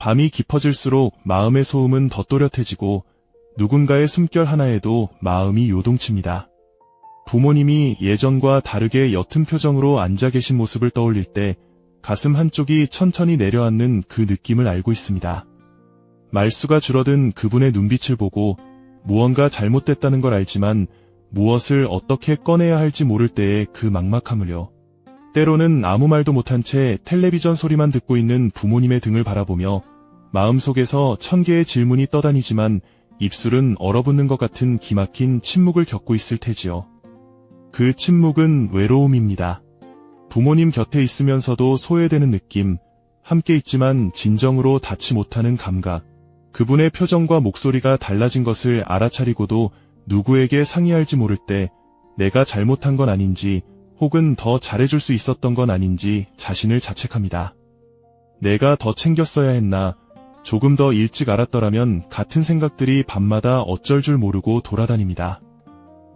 밤이 깊어질수록 마음의 소음은 더 또렷해지고 누군가의 숨결 하나에도 마음이 요동칩니다. 부모님이 예전과 다르게 옅은 표정으로 앉아 계신 모습을 떠올릴 때 가슴 한쪽이 천천히 내려앉는 그 느낌을 알고 있습니다. 말수가 줄어든 그분의 눈빛을 보고 무언가 잘못됐다는 걸 알지만 무엇을 어떻게 꺼내야 할지 모를 때의 그 막막함을요. 때로는 아무 말도 못한 채 텔레비전 소리만 듣고 있는 부모님의 등을 바라보며 마음속에서 1000개의 질문이 떠다니지만 입술은 얼어붙는 것 같은 기막힌 침묵을 겪고 있을 테지요. 그 침묵은 외로움입니다. 부모님 곁에 있으면서도 소외되는 느낌, 함께 있지만 진정으로 닿지 못하는 감각, 그분의 표정과 목소리가 달라진 것을 알아차리고도 누구에게 상의할지 모를 때 내가 잘못한 건 아닌지 혹은 더 잘해줄 수 있었던 건 아닌지 자신을 자책합니다. 내가 더 챙겼어야 했나, 조금 더 일찍 알았더라면 같은 생각들이 밤마다 어쩔 줄 모르고 돌아다닙니다.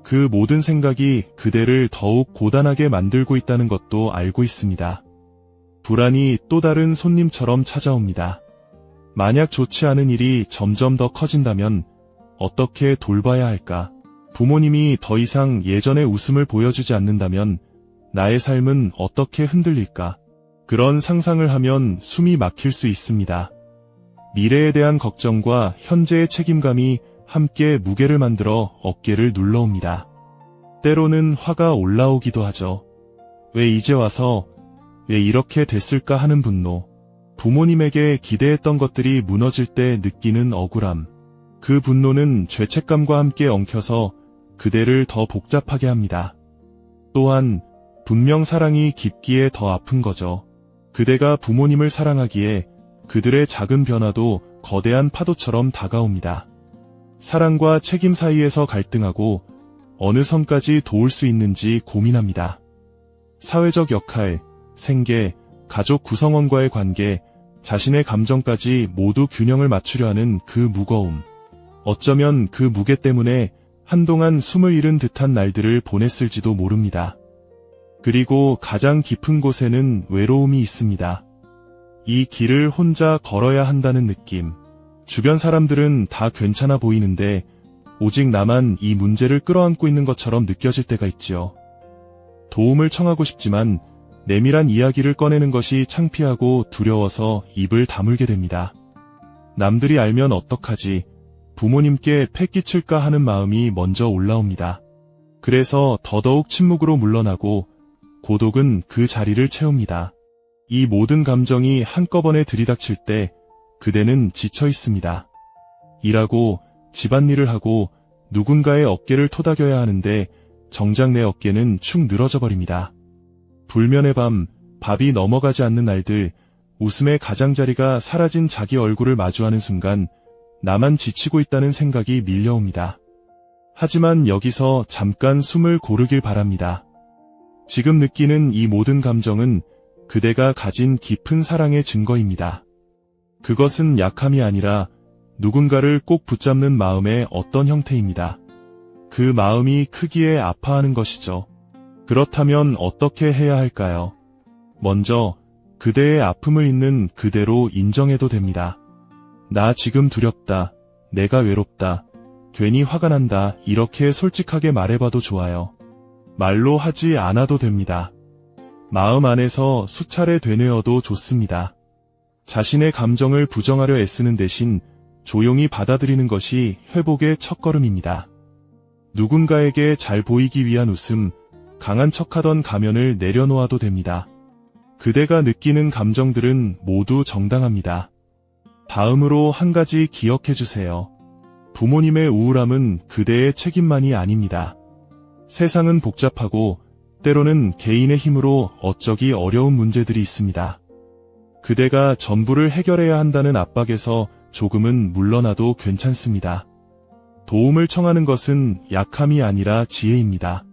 그 모든 생각이 그대를 더욱 고단하게 만들고 있다는 것도 알고 있습니다. 불안이 또 다른 손님처럼 찾아옵니다. 만약 좋지 않은 일이 점점 더 커진다면 어떻게 돌봐야 할까? 부모님이 더 이상 예전의 웃음을 보여주지 않는다면 나의 삶은 어떻게 흔들릴까? 그런 상상을 하면 숨이 막힐 수 있습니다. 미래에 대한 걱정과 현재의 책임감이 함께 무게를 만들어 어깨를 눌러옵니다. 때로는 화가 올라오기도 하죠. 왜 이제 와서, 왜 이렇게 됐을까 하는 분노. 부모님에게 기대했던 것들이 무너질 때 느끼는 억울함. 그 분노는 죄책감과 함께 엉켜서 그대를 더 복잡하게 합니다. 또한 분명 사랑이 깊기에 더 아픈 거죠. 그대가 부모님을 사랑하기에 그들의 작은 변화도 거대한 파도처럼 다가옵니다. 사랑과 책임 사이에서 갈등하고 어느 선까지 도울 수 있는지 고민합니다. 사회적 역할, 생계, 가족 구성원과의 관계, 자신의 감정까지 모두 균형을 맞추려 하는 그 무거움. 어쩌면 그 무게 때문에 한동안 숨을 잃은 듯한 날들을 보냈을지도 모릅니다. 그리고 가장 깊은 곳에는 외로움이 있습니다. 이 길을 혼자 걸어야 한다는 느낌. 주변 사람들은 다 괜찮아 보이는데 오직 나만 이 문제를 끌어안고 있는 것처럼 느껴질 때가 있지요. 도움을 청하고 싶지만 내밀한 이야기를 꺼내는 것이 창피하고 두려워서 입을 다물게 됩니다. 남들이 알면 어떡하지? 부모님께 패 끼칠까 하는 마음이 먼저 올라옵니다. 그래서 더더욱 침묵으로 물러나고 고독은 그 자리를 채웁니다. 이 모든 감정이 한꺼번에 들이닥칠 때 그대는 지쳐 있습니다. 일하고 집안일을 하고 누군가의 어깨를 토닥여야 하는데 정작 내 어깨는 축 늘어져 버립니다. 불면의 밤, 밥이 넘어가지 않는 날들, 웃음의 가장자리가 사라진 자기 얼굴을 마주하는 순간 나만 지치고 있다는 생각이 밀려옵니다. 하지만 여기서 잠깐 숨을 고르길 바랍니다. 지금 느끼는 이 모든 감정은 그대가 가진 깊은 사랑의 증거입니다. 그것은 약함이 아니라 누군가를 꼭 붙잡는 마음의 어떤 형태입니다. 그 마음이 크기에 아파하는 것이죠. 그렇다면 어떻게 해야 할까요? 먼저 그대의 아픔을 있는 그대로 인정해도 됩니다. 나 지금 두렵다, 내가 외롭다, 괜히 화가 난다 이렇게 솔직하게 말해봐도 좋아요. 말로 하지 않아도 됩니다. 마음 안에서 수차례 되뇌어도 좋습니다. 자신의 감정을 부정하려 애쓰는 대신 조용히 받아들이는 것이 회복의 첫걸음입니다. 누군가에게 잘 보이기 위한 웃음, 강한 척하던 가면을 내려놓아도 됩니다. 그대가 느끼는 감정들은 모두 정당합니다. 다음으로 한 가지 기억해주세요. 부모님의 우울함은 그대의 책임만이 아닙니다. 세상은 복잡하고 때로는 개인의 힘으로 어쩌기 어려운 문제들이 있습니다. 그대가 전부를 해결해야 한다는 압박에서 조금은 물러나도 괜찮습니다. 도움을 청하는 것은 약함이 아니라 지혜입니다.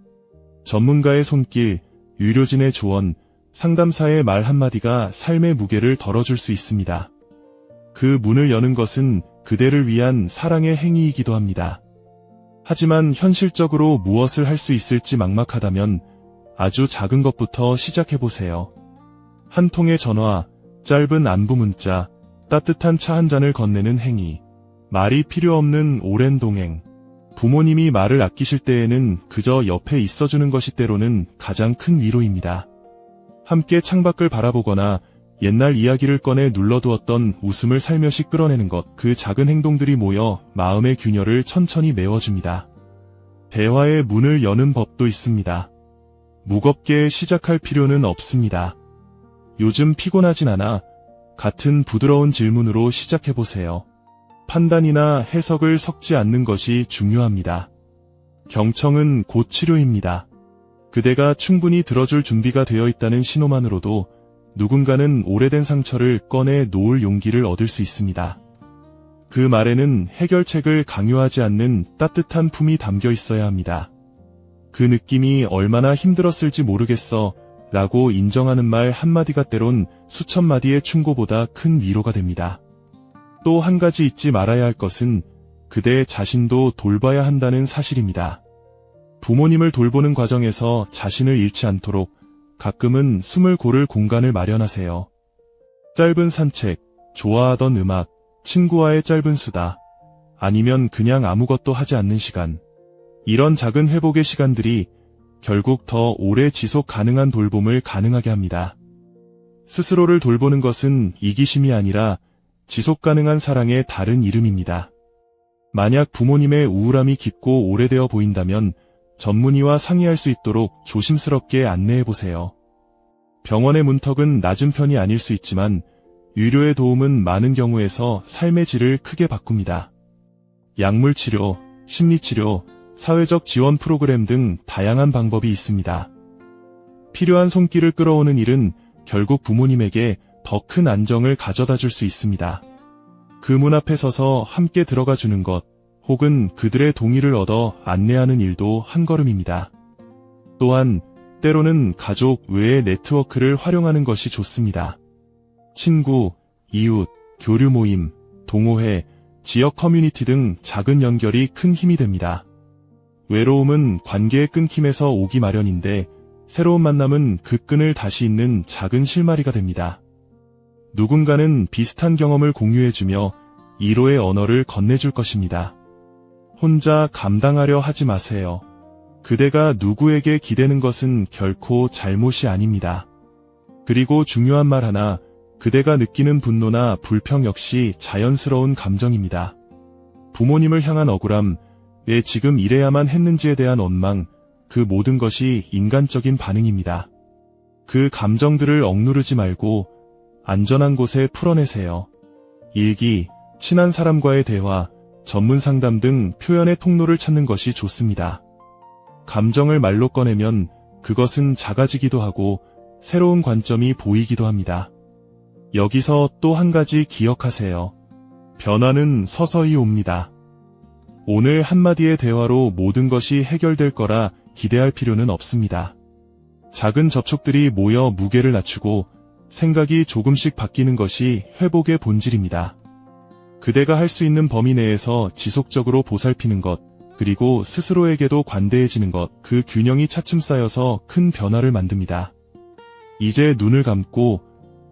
전문가의 손길, 유료진의 조언, 상담사의 말 한마디가 삶의 무게를 덜어줄 수 있습니다. 그 문을 여는 것은 그대를 위한 사랑의 행위이기도 합니다. 하지만 현실적으로 무엇을 할 수 있을지 막막하다면 아주 작은 것부터 시작해보세요. 한 통의 전화, 짧은 안부 문자, 따뜻한 차 한 잔을 건네는 행위. 말이 필요 없는 오랜 동행. 부모님이 말을 아끼실 때에는 그저 옆에 있어주는 것이 때로는 가장 큰 위로입니다. 함께 창밖을 바라보거나 옛날 이야기를 꺼내 눌러두었던 웃음을 살며시 끌어내는 것, 그 작은 행동들이 모여 마음의 균열을 천천히 메워줍니다. 대화의 문을 여는 법도 있습니다. 무겁게 시작할 필요는 없습니다. 요즘 피곤하진 않아? 같은 부드러운 질문으로 시작해보세요. 판단이나 해석을 섞지 않는 것이 중요합니다. 경청은 곧 치료입니다. 그대가 충분히 들어줄 준비가 되어 있다는 신호만으로도 누군가는 오래된 상처를 꺼내 놓을 용기를 얻을 수 있습니다. 그 말에는 해결책을 강요하지 않는 따뜻한 품이 담겨 있어야 합니다. 그 느낌이 얼마나 힘들었을지 모르겠어 라고 인정하는 말 한마디가 때론 수천 마디의 충고보다 큰 위로가 됩니다. 또 한 가지 잊지 말아야 할 것은 그대 자신도 돌봐야 한다는 사실입니다. 부모님을 돌보는 과정에서 자신을 잃지 않도록 가끔은 숨을 고를 공간을 마련하세요. 짧은 산책, 좋아하던 음악, 친구와의 짧은 수다, 아니면 그냥 아무것도 하지 않는 시간. 이런 작은 회복의 시간들이 결국 더 오래 지속 가능한 돌봄을 가능하게 합니다. 스스로를 돌보는 것은 이기심이 아니라 지속 가능한 사랑의 다른 이름입니다. 만약 부모님의 우울함이 깊고 오래되어 보인다면 전문의와 상의할 수 있도록 조심스럽게 안내해보세요. 병원의 문턱은 낮은 편이 아닐 수 있지만 유료의 도움은 많은 경우에서 삶의 질을 크게 바꿉니다. 약물치료, 심리치료, 사회적 지원 프로그램 등 다양한 방법이 있습니다. 필요한 손길을 끌어오는 일은 결국 부모님에게 더 큰 안정을 가져다 줄 수 있습니다. 그 문 앞에 서서 함께 들어가 주는 것, 혹은 그들의 동의를 얻어 안내하는 일도 한 걸음입니다. 또한 때로는 가족 외의 네트워크를 활용하는 것이 좋습니다. 친구, 이웃, 교류 모임, 동호회, 지역 커뮤니티 등 작은 연결이 큰 힘이 됩니다. 외로움은 관계의 끊김에서 오기 마련인데 새로운 만남은 그 끈을 다시 잇는 작은 실마리가 됩니다. 누군가는 비슷한 경험을 공유해주며 위로의 언어를 건네줄 것입니다. 혼자 감당하려 하지 마세요. 그대가 누구에게 기대는 것은 결코 잘못이 아닙니다. 그리고 중요한 말 하나, 그대가 느끼는 분노나 불평 역시 자연스러운 감정입니다. 부모님을 향한 억울함, 왜 지금 이래야만 했는지에 대한 원망, 그 모든 것이 인간적인 반응입니다. 그 감정들을 억누르지 말고 안전한 곳에 풀어내세요. 일기, 친한 사람과의 대화, 전문 상담 등 표현의 통로를 찾는 것이 좋습니다. 감정을 말로 꺼내면 그것은 작아지기도 하고 새로운 관점이 보이기도 합니다. 여기서 또 한 가지 기억하세요. 변화는 서서히 옵니다. 오늘 한마디의 대화로 모든 것이 해결될 거라 기대할 필요는 없습니다. 작은 접촉들이 모여 무게를 낮추고 생각이 조금씩 바뀌는 것이 회복의 본질입니다. 그대가 할 수 있는 범위 내에서 지속적으로 보살피는 것, 그리고 스스로에게도 관대해지는 것, 그 균형이 차츰 쌓여서 큰 변화를 만듭니다. 이제 눈을 감고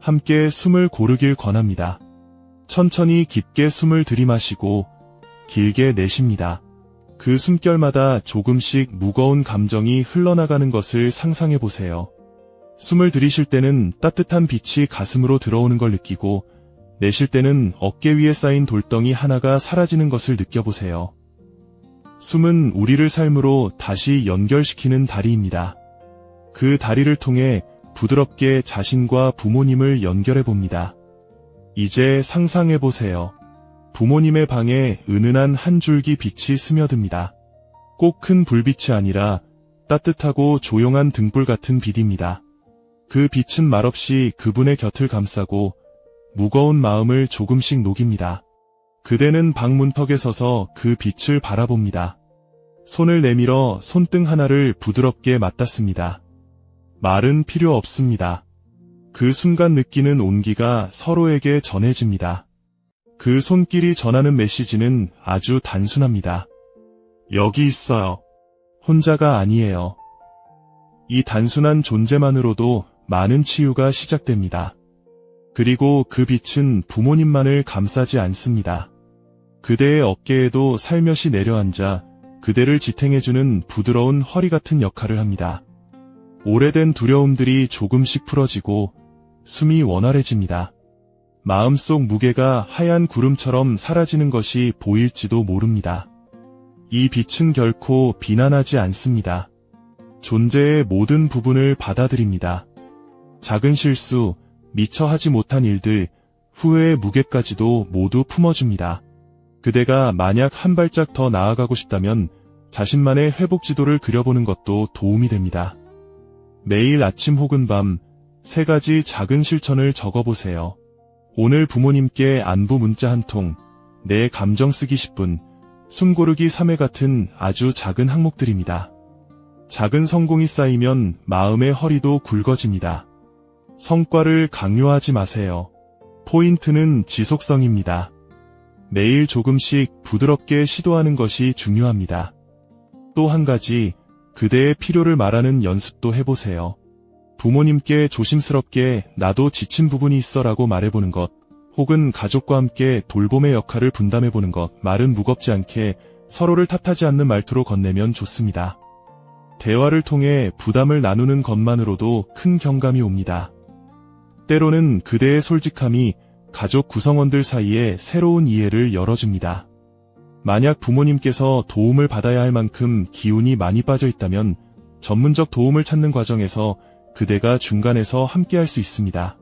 함께 숨을 고르길 권합니다. 천천히 깊게 숨을 들이마시고 길게 내쉽니다. 그 숨결마다 조금씩 무거운 감정이 흘러나가는 것을 상상해 보세요. 숨을 들이쉴 때는 따뜻한 빛이 가슴으로 들어오는 걸 느끼고 내쉴 때는 어깨 위에 쌓인 돌덩이 하나가 사라지는 것을 느껴보세요. 숨은 우리를 삶으로 다시 연결시키는 다리입니다. 그 다리를 통해 부드럽게 자신과 부모님을 연결해 봅니다. 이제 상상해 보세요. 부모님의 방에 은은한 한 줄기 빛이 스며듭니다. 꼭 큰 불빛이 아니라 따뜻하고 조용한 등불 같은 빛입니다. 그 빛은 말없이 그분의 곁을 감싸고 무거운 마음을 조금씩 녹입니다. 그대는 방 문턱에 서서 그 빛을 바라봅니다. 손을 내밀어 손등 하나를 부드럽게 맞닿습니다. 말은 필요 없습니다. 그 순간 느끼는 온기가 서로에게 전해집니다. 그 손길이 전하는 메시지는 아주 단순합니다. 여기 있어요. 혼자가 아니에요. 이 단순한 존재만으로도 많은 치유가 시작됩니다. 그리고 그 빛은 부모님만을 감싸지 않습니다. 그대의 어깨에도 살며시 내려앉아 그대를 지탱해주는 부드러운 허리 같은 역할을 합니다. 오래된 두려움들이 조금씩 풀어지고 숨이 원활해집니다. 마음속 무게가 하얀 구름처럼 사라지는 것이 보일지도 모릅니다. 이 빛은 결코 비난하지 않습니다. 존재의 모든 부분을 받아들입니다. 작은 실수, 미처 하지 못한 일들, 후회의 무게까지도 모두 품어줍니다. 그대가 만약 한 발짝 더 나아가고 싶다면 자신만의 회복 지도를 그려보는 것도 도움이 됩니다. 매일 아침 혹은 밤 3가지 작은 실천을 적어보세요. 오늘 부모님께 안부 문자 1통, 내 감정 쓰기 10분, 숨 고르기 3회 같은 아주 작은 항목들입니다. 작은 성공이 쌓이면 마음의 허리도 굵어집니다. 성과를 강요하지 마세요. 포인트는 지속성입니다. 매일 조금씩 부드럽게 시도하는 것이 중요합니다. 또 한 가지, 그대의 필요를 말하는 연습도 해보세요. 부모님께 조심스럽게 나도 지친 부분이 있어라고 말해보는 것, 혹은 가족과 함께 돌봄의 역할을 분담해보는 것, 말은 무겁지 않게 서로를 탓하지 않는 말투로 건네면 좋습니다. 대화를 통해 부담을 나누는 것만으로도 큰 경감이 옵니다. 때로는 그대의 솔직함이 가족 구성원들 사이에 새로운 이해를 열어줍니다. 만약 부모님께서 도움을 받아야 할 만큼 기운이 많이 빠져 있다면 전문적 도움을 찾는 과정에서 그대가 중간에서 함께할 수 있습니다.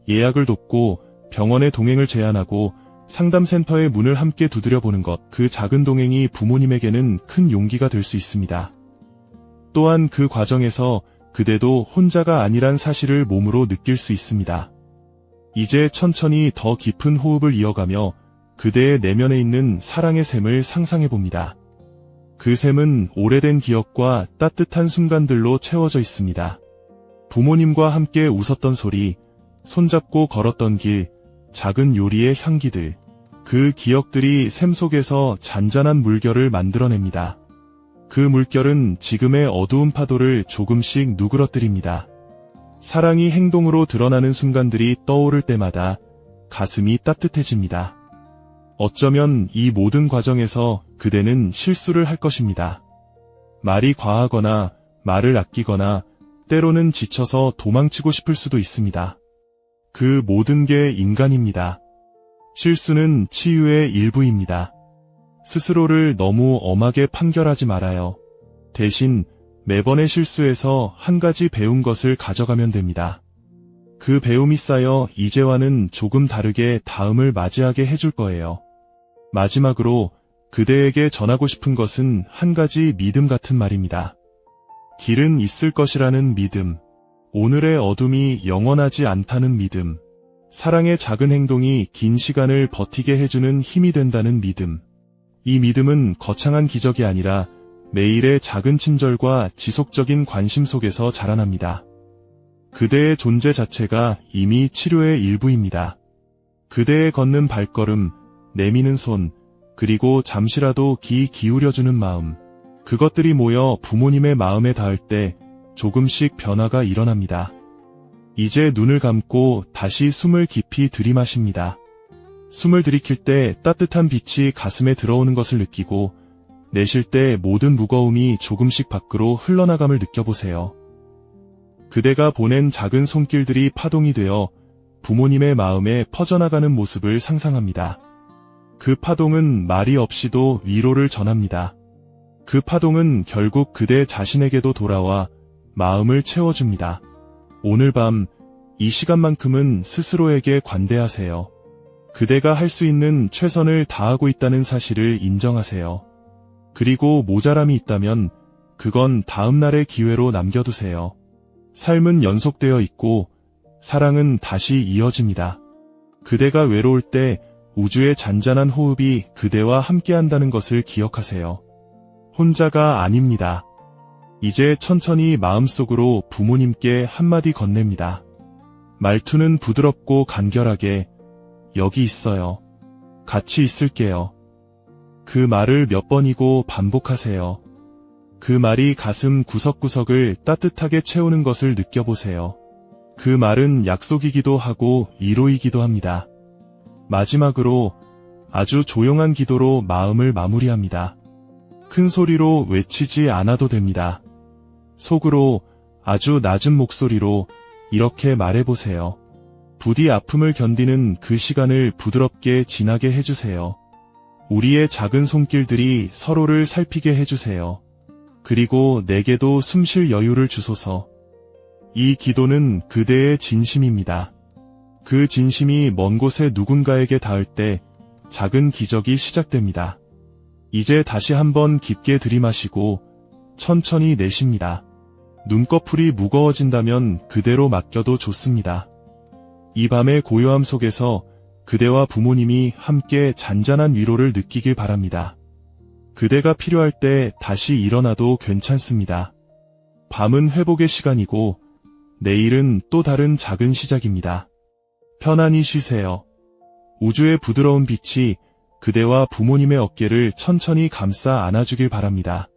예약을 돕고 병원의 동행을 제안하고 상담센터의 문을 함께 두드려보는 것, 그 작은 동행이 부모님에게는 큰 용기가 될 수 있습니다. 또한 그 과정에서 그대도 혼자가 아니란 사실을 몸으로 느낄 수 있습니다. 이제 천천히 더 깊은 호흡을 이어가며 그대의 내면에 있는 사랑의 샘을 상상해봅니다. 그 샘은 오래된 기억과 따뜻한 순간들로 채워져 있습니다. 부모님과 함께 웃었던 소리, 손잡고 걸었던 길, 작은 요리의 향기들, 그 기억들이 샘 속에서 잔잔한 물결을 만들어냅니다. 그 물결은 지금의 어두운 파도를 조금씩 누그러뜨립니다. 사랑이 행동으로 드러나는 순간들이 떠오를 때마다 가슴이 따뜻해집니다. 어쩌면 이 모든 과정에서 그대는 실수를 할 것입니다. 말이 과하거나 말을 아끼거나 때로는 지쳐서 도망치고 싶을 수도 있습니다. 그 모든 게 인간입니다. 실수는 치유의 일부입니다. 스스로를 너무 엄하게 판결하지 말아요. 대신 매번의 실수에서 한 가지 배운 것을 가져가면 됩니다. 그 배움이 쌓여 이제와는 조금 다르게 다음을 맞이하게 해줄 거예요. 마지막으로 그대에게 전하고 싶은 것은 한 가지 믿음 같은 말입니다. 길은 있을 것이라는 믿음. 오늘의 어둠이 영원하지 않다는 믿음. 사랑의 작은 행동이 긴 시간을 버티게 해주는 힘이 된다는 믿음. 이 믿음은 거창한 기적이 아니라 매일의 작은 친절과 지속적인 관심 속에서 자라납니다. 그대의 존재 자체가 이미 치료의 일부입니다. 그대의 걷는 발걸음, 내미는 손, 그리고 잠시라도 귀 기울여주는 마음, 그것들이 모여 부모님의 마음에 닿을 때 조금씩 변화가 일어납니다. 이제 눈을 감고 다시 숨을 깊이 들이마십니다. 숨을 들이킬 때 따뜻한 빛이 가슴에 들어오는 것을 느끼고 내쉴 때 모든 무거움이 조금씩 밖으로 흘러나감을 느껴보세요. 그대가 보낸 작은 손길들이 파동이 되어 부모님의 마음에 퍼져나가는 모습을 상상합니다. 그 파동은 말이 없이도 위로를 전합니다. 그 파동은 결국 그대 자신에게도 돌아와 마음을 채워줍니다. 오늘 밤 이 시간만큼은 스스로에게 관대하세요. 그대가 할 수 있는 최선을 다하고 있다는 사실을 인정하세요. 그리고 모자람이 있다면 그건 다음 날의 기회로 남겨두세요. 삶은 연속되어 있고 사랑은 다시 이어집니다. 그대가 외로울 때 우주의 잔잔한 호흡이 그대와 함께한다는 것을 기억하세요. 혼자가 아닙니다. 이제 천천히 마음속으로 부모님께 한마디 건넵니다. 말투는 부드럽고 간결하게 여기 있어요. 같이 있을게요. 그 말을 몇 번이고 반복하세요. 그 말이 가슴 구석구석을 따뜻하게 채우는 것을 느껴보세요. 그 말은 약속이기도 하고 위로이기도 합니다. 마지막으로 아주 조용한 기도로 마음을 마무리합니다. 큰 소리로 외치지 않아도 됩니다. 속으로 아주 낮은 목소리로 이렇게 말해보세요. 부디 아픔을 견디는 그 시간을 부드럽게 지나게 해주세요. 우리의 작은 손길들이 서로를 살피게 해주세요. 그리고 내게도 숨쉴 여유를 주소서. 이 기도는 그대의 진심입니다. 그 진심이 먼 곳에 누군가에게 닿을 때 작은 기적이 시작됩니다. 이제 다시 한번 깊게 들이마시고 천천히 내쉽니다. 눈꺼풀이 무거워진다면 그대로 맡겨도 좋습니다. 이 밤의 고요함 속에서 그대와 부모님이 함께 잔잔한 위로를 느끼길 바랍니다. 그대가 필요할 때 다시 일어나도 괜찮습니다. 밤은 회복의 시간이고 내일은 또 다른 작은 시작입니다. 편안히 쉬세요. 우주의 부드러운 빛이 그대와 부모님의 어깨를 천천히 감싸 안아주길 바랍니다.